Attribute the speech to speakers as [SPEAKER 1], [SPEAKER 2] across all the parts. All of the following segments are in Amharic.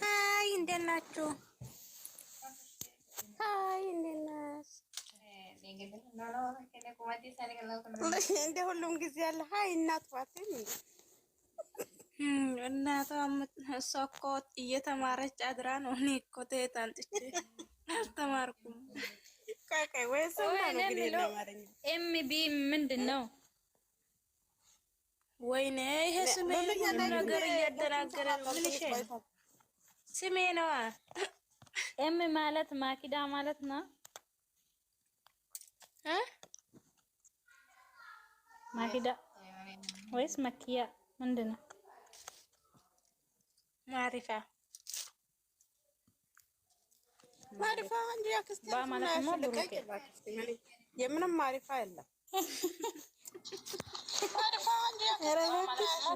[SPEAKER 1] ሃይ እንዴት ናችሁ? ሃይ እንዴት ነሽ? እንደ ሁሉም ጊዜ አለ። ሃይ እናት ፋትን እናቷ እሷ እኮ እየተማረች አድራ ነው። እኔ እኮ ተየት አንጥቼ አልተማርኩም። ቆይ ወይ ሰው ነው ግን ለማረኝ ኤምቢ ምንድን ነው? ወይኔ ይሄ ስሜ ነገር እያደናገረ ነው። ምን ይሄ ስሜ ነው? ኤም ማለት ማኪዳ ማለት ነው ማኪዳ ወይስ መኪያ ምንድን ነው? ማሪፋ እንጂ አክስቴ ማለት ነው። የምንም ማሪፋ የለም።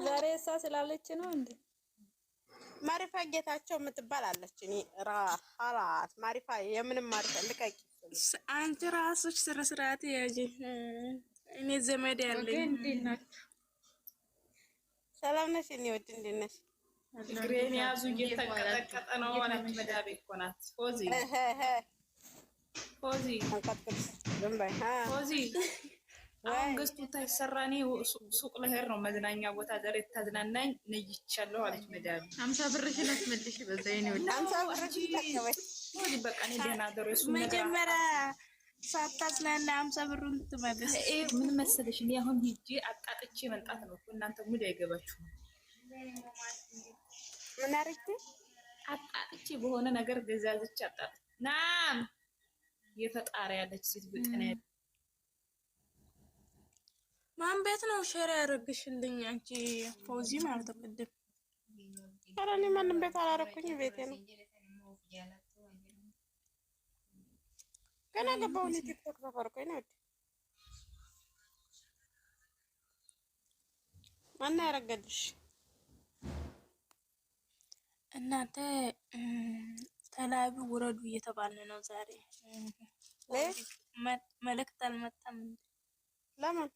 [SPEAKER 1] ዛሬ እሷ ስላለች ነው እንዴ? ማሪፋ ጌታቸው የምትባል አለች። እኔ ራሃላት ማሪፋ የምንም ማሪፋ ልቀቂ። አንቺ ራስሽ ስነ ስርዓት ያጂ። እኔ ዘመድ ያለኝ። እንዴት ናችሁ? ሰላም ነሽ? እኔ ወድ እንዴት ነሽ?
[SPEAKER 2] እግሬን ያዙ እየተንቀጠቀጠ ነው። ማለት መዳቤ እኮ ናት። ፎዚ አሁን ገዝቱ ታይሰራኔ ሱቅ ለሄር ነው መዝናኛ ቦታ ዛሬ ታዝናናኝ ነይቻለሁ አለች መዳብ 50 ብርሽን አስመልሽ በዛይ ነው 50 ብርሽን ተከበች ወዲ በቃ እኔ ደህና ደረሱ መጀመሪያ ሳታዝናና 50 ብሩን ትመልስ ምን መሰለሽ እኔ አሁን ሂጂ አጣጥቼ መምጣት ነው እናንተ ሙድ አይገባችሁ ምን አርኩ አጣጥቼ በሆነ ነገር ገዛዝች አጣጥ ናም የፈጣሪ ያለች ሴት ብቀና ማን ቤት ነው ሼር ያደርግሽልኝ አንቺ ፎዚ ማለት ተቀደም አራኔ ማንም ቤት አላረኩኝ ቤቴ ነው ገና ገባው ቲክቶክ ተፈርኩኝ ነው ማን ያረጋልሽ እናንተ ተላቢ ወረዱ እየተባለ ነው ዛሬ መልእክት አልመጣም ለምን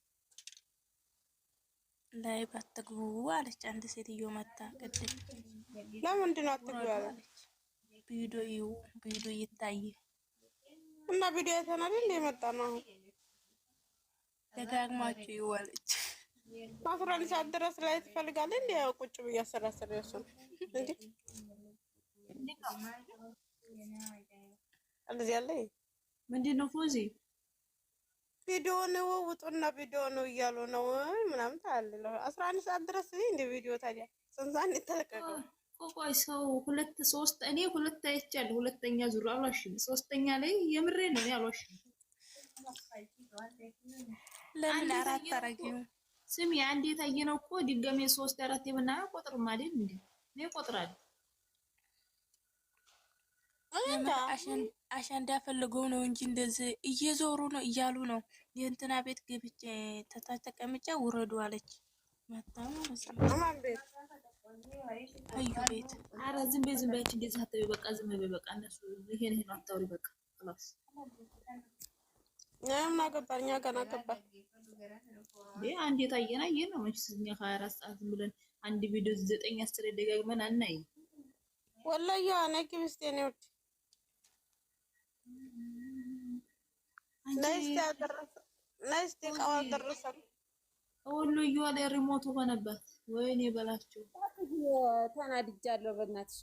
[SPEAKER 2] ላይ ባትግቡ አለች አንድ ሴትዮ መጣ ቅድም ለምንድን ነው አትግቡ አለች ቪዲዮ ይታይ እና ቪዲዮ ተናለ እንደ መጣ ነው ደጋግማችሁ ይዋለች ማፍራን ሳድረስ ላይ ትፈልጋለህ እንደ ቁጭ በያሰራሰረ ያሰው እንዴ እንደዚህ ያለ ምንድነው ፎዚ ቪዲዮ ነው ወጡና ቪዲዮ ነው እያሉ ነው ምናምን ታላለ 11 ሰዓት ድረስ እንደ ቪዲዮ ታዲያ ሰንዛን ተለቀቀ ቆቆይ ሰው 2 3 እኔ 2 አይቻለሁ ሁለተኛ ዙር አሏሽም ሶስተኛ ላይ የምሬ ነው ያሏሽም ለምን አራት አረጋው ስም ያንዴ ታየነው እኮ ድጋሜ 3 4 የምና ቆጥር ማለት እንዴ ነው ቆጥራል አሸንዳ ፈልገው ነው እንጂ እንደዚህ እየዞሩ ነው እያሉ ነው የእንትና ቤት ገብቼ ተቀምጬ ውረዱ አለች መጣው ማን ቤት አዩ ቤት አረ ዝም በይ እንደዚህ አትበይ በቃ ዝም በይ በቃ እነሱ ይሄን አታውሪ በቃ خلاص ማገባኛ ገና ገባ አንድ የታየና ይሄ ነው መቼስ እኛ 24 ሰዓት ብለን አንድ ቪዲዮ 9-10 ደጋግመን አናይ።
[SPEAKER 1] ወላሂ አነቂ ምስቴ ነው ነስቲ ቃል ደረሰ
[SPEAKER 2] ሁሉ ይዋለ ሪሞቱ ሆነበት። ወይኔ በላችሁ
[SPEAKER 3] ተናድጃለሁ። በእናትሽ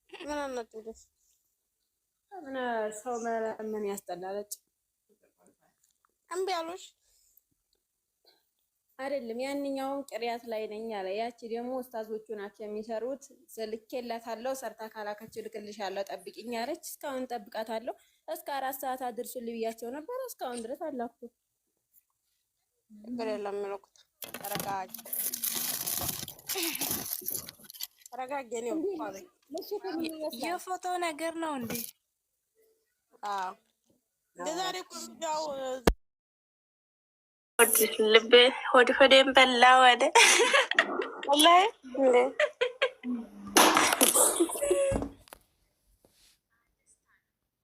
[SPEAKER 1] ምን አናደደሽ?
[SPEAKER 3] ምን ሰው ምን ያስጠላለች?
[SPEAKER 1] እምቢ አሉሽ
[SPEAKER 3] አይደለም? ያንኛውን ቅሪያት ላይ ነኝ አለ። ያቺ ደግሞ ኡስታዞቹ ናቸው የሚሰሩት። ስልኬላታለሁ ሰርታ ካላከችው ልክልሻለሁ ጠብቂኝ አለች። እስካሁን ጠብቃታለሁ። እስከ 4 ሰዓት አድርሽልኝ ብያቸው ነበር። እስካሁን ድረስ አላኩት።
[SPEAKER 1] በሌላ መልኩት ተረጋጊ ተረጋጊ ነው ማለት
[SPEAKER 2] የፎቶ ነገር ነው እንዴ?
[SPEAKER 1] አዎ ለዛሬ ኩርጃው
[SPEAKER 4] ልብ ሆድ ሆዴን በላ ወደ ወላሂ